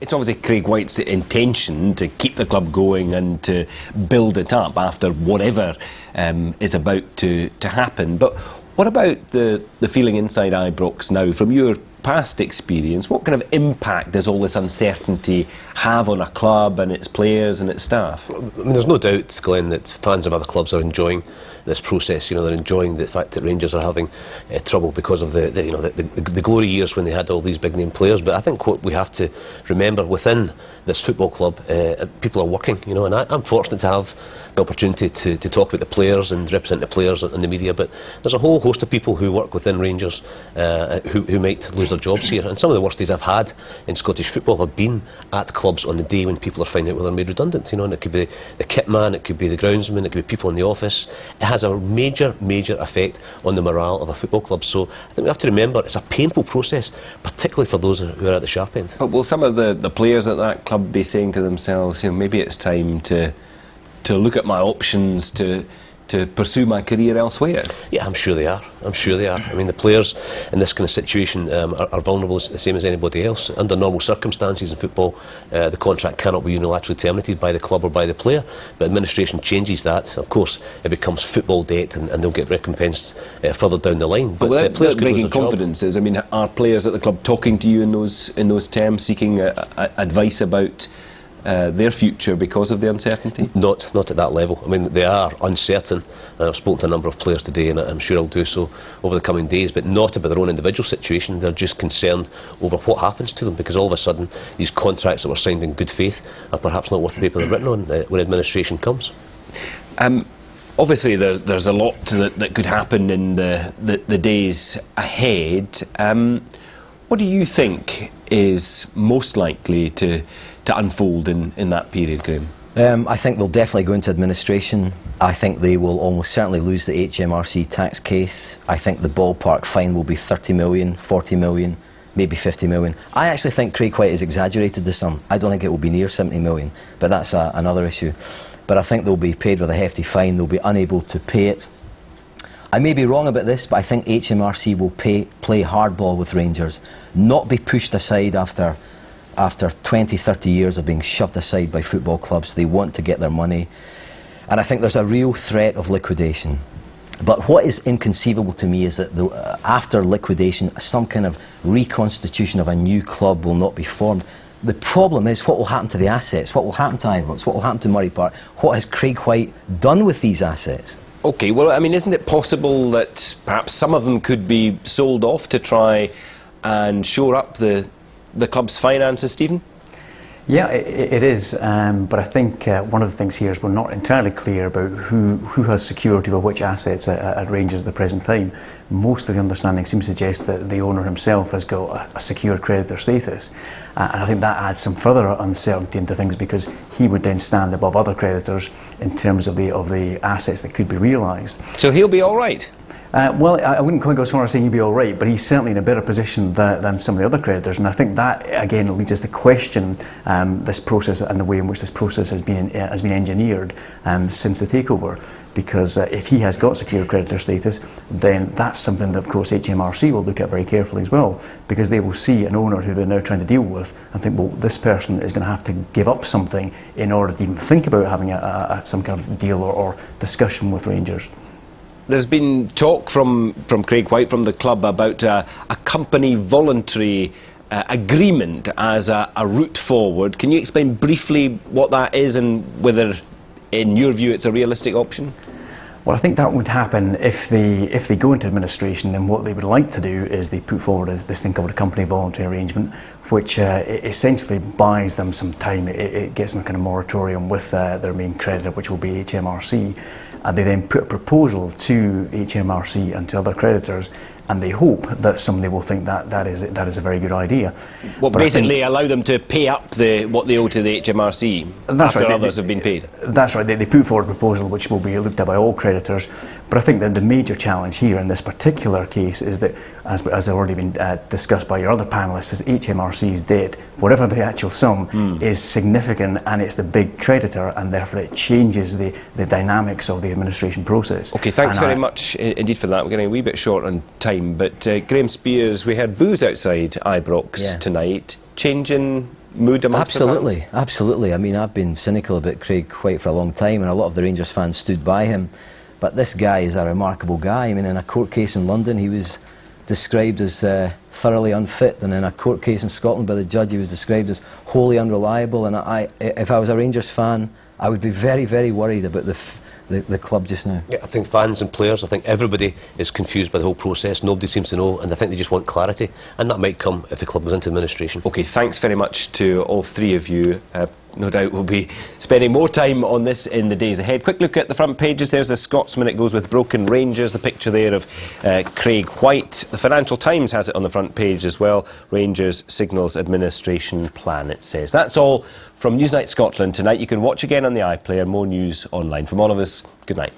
It's obviously Craig White's intention to keep the club going and to build it up after whatever is about to happen. But what about the feeling inside Ibrox now, from your past experience? What kind of impact does all this uncertainty have on a club and its players and its staff? I mean, there's no doubt, Glenn, that fans of other clubs are enjoying this process. You know, they're enjoying the fact that Rangers are having trouble because of the glory years when they had all these big name players. But I think what we have to remember within this football club, people are working. You know, and I'm fortunate to have the opportunity to talk about the players and represent the players in the media. But there's a whole host of people who work within Rangers who might lose their jobs here. And some of the worst days I've had in Scottish football have been at clubs on the day when people are finding out whether they're made redundant. You know, and it could be the kit man, it could be the groundsman, it could be people in the office. It has a major effect on the morale of a football club. So I think we have to remember it's a painful process, particularly for those who are at the sharp end. But will some of the players at that club be saying to themselves, you know, maybe it's time to look at my options to pursue my career elsewhere? Yeah, I'm sure they are. I mean, the players in this kind of situation are vulnerable the same as anybody else. Under normal circumstances in football, the contract cannot be unilaterally terminated by the club or by the player, but administration changes that. Of course, it becomes football debt and they'll get recompensed further down the line. But players breaking confidences, I mean, are players at the club talking to you in those terms, seeking advice about their future because of the uncertainty? Not at that level. I mean, they are uncertain, and I've spoken to a number of players today, and I'm sure I'll do so over the coming days, but not about their own individual situation. They're just concerned over what happens to them, because all of a sudden these contracts that were signed in good faith are perhaps not worth the paper they're written on when administration comes. Obviously there's a lot that could happen in the days ahead. What do you think is most likely to unfold in that period, Graham? I think they'll definitely go into administration. I think they will almost certainly lose the HMRC tax case. I think the ballpark fine will be 30 million, 40 million, maybe 50 million. I actually think Craig White has exaggerated the sum. I don't think it will be near 70 million, but that's another issue. But I think they'll be paid with a hefty fine. They'll be unable to pay it. I may be wrong about this, but I think HMRC will play hardball with Rangers, not be pushed aside after 20, 30 years of being shoved aside by football clubs. They want to get their money. And I think there's a real threat of liquidation. But what is inconceivable to me is that after liquidation, some kind of reconstitution of a new club will not be formed. The problem is what will happen to the assets, what will happen to Ibrox, what will happen to Murray Park, what has Craig White done with these assets? OK, well, I mean, isn't it possible that perhaps some of them could be sold off to try and shore up the club's finances, Stephen? Yeah, it is, but I think one of the things here is we're not entirely clear about who has security over which assets at Rangers at the present time. Most of the understanding seems to suggest that the owner himself has got a secure creditor status, and I think that adds some further uncertainty into things, because he would then stand above other creditors in terms of the assets that could be realised. So he'll be all right? Well, I wouldn't quite go so far as saying he'd be all right, but he's certainly in a better position than some of the other creditors, and I think that again leads us to question this process and the way in which this process has been engineered since the takeover. Because if he has got secure creditor status, then that's something that, of course, HMRC will look at very carefully as well, because they will see an owner who they're now trying to deal with and think, well, this person is going to have to give up something in order to even think about having some kind of deal or discussion with Rangers. There's been talk from Craig White, from the club, about a company voluntary agreement as a route forward. Can you explain briefly what that is and whether, in your view, it's a realistic option? Well, I think that would happen if they go into administration, and what they would like to do is they put forward this thing called a company voluntary arrangement, which essentially buys them some time. It gets them a kind of moratorium with their main creditor, which will be HMRC. And they then put a proposal to HMRC and to other creditors, and they hope that somebody will think that is a very good idea. Well, but basically allow them to pay up what they owe to the HMRC after others have been paid. That's right. They put forward a proposal which will be looked at by all creditors. But I think that the major challenge here in this particular case is that, as has already been discussed by your other panellists, is HMRC's debt, whatever the actual sum, is significant, and it's the big creditor, and therefore it changes the dynamics of the administration process. OK, thanks very much indeed for that. We're getting a wee bit short on time, but Graham Spiers, we heard boos outside Ibrox tonight. Change in mood amongst the fans? Absolutely. I mean, I've been cynical about Craig White for a long time, and a lot of the Rangers fans stood by him. But this guy is a remarkable guy. I mean, in a court case in London, he was described as thoroughly unfit, and in a court case in Scotland by the judge, he was described as wholly unreliable. And if I was a Rangers fan, I would be very, very worried about the club just now. Yeah, I think fans and players, I think everybody is confused by the whole process. Nobody seems to know, and I think they just want clarity, and that might come if the club goes into administration. OK, thanks very much to all three of you. No doubt we'll be spending more time on this in the days ahead. Quick look at the front pages. There's the Scotsman. It goes with broken Rangers. The picture there of Craig White. The Financial Times has it on the front page as well. Rangers signals administration plan, it says. That's all from Newnight Scotland tonight. You can watch again on the iPlayer. More news online. From all of us, good night.